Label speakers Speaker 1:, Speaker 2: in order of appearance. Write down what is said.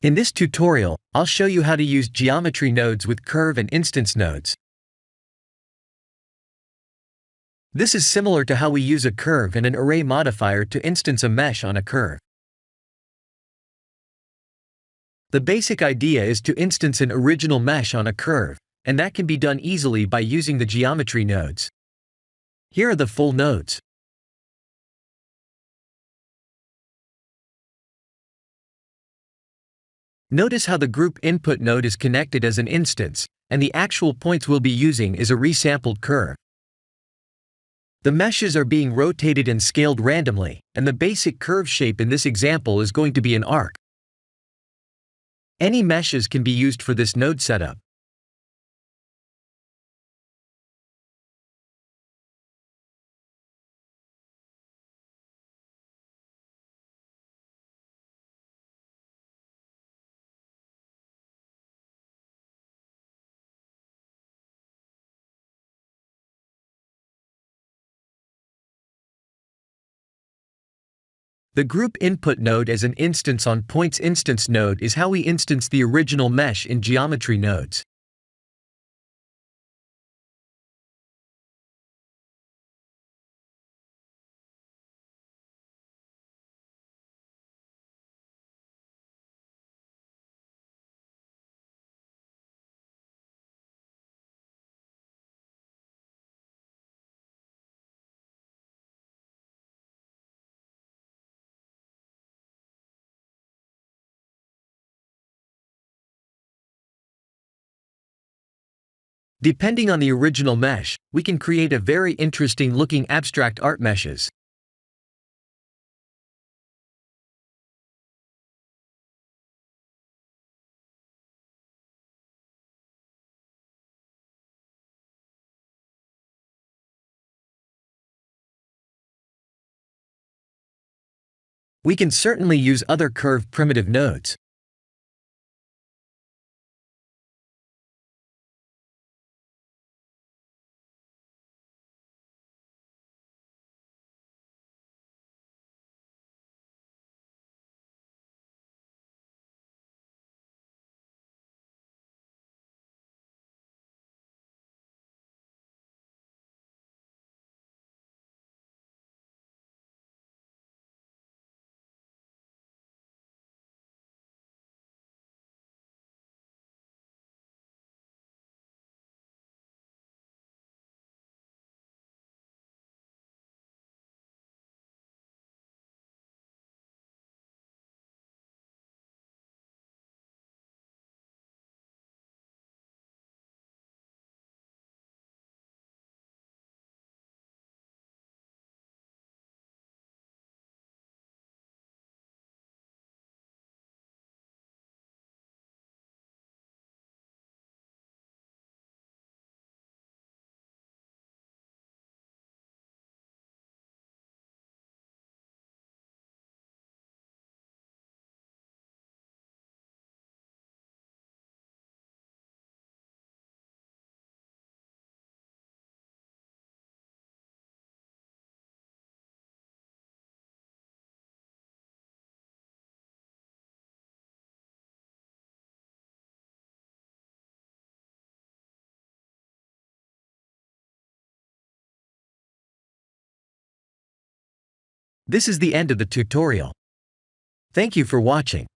Speaker 1: In this tutorial, I'll show you how to use geometry nodes with curve and instance nodes. This is similar to how we use a curve and an array modifier to instance a mesh on a curve. The basic idea is to instance an original mesh on a curve, and that can be done easily by using the geometry nodes. Here are the full nodes. Notice how the group input node is connected as an instance, and the actual points we'll be using is a resampled curve. The meshes are being rotated and scaled randomly, and the basic curve shape in this example is going to be an arc. Any meshes can be used for this node setup. The group input node as an instance on points instance node is how we instance the original mesh in geometry nodes. Depending on the original mesh, we can create a very interesting looking abstract art meshes. We can certainly use other curve primitive nodes. This is the end of the tutorial. Thank you for watching.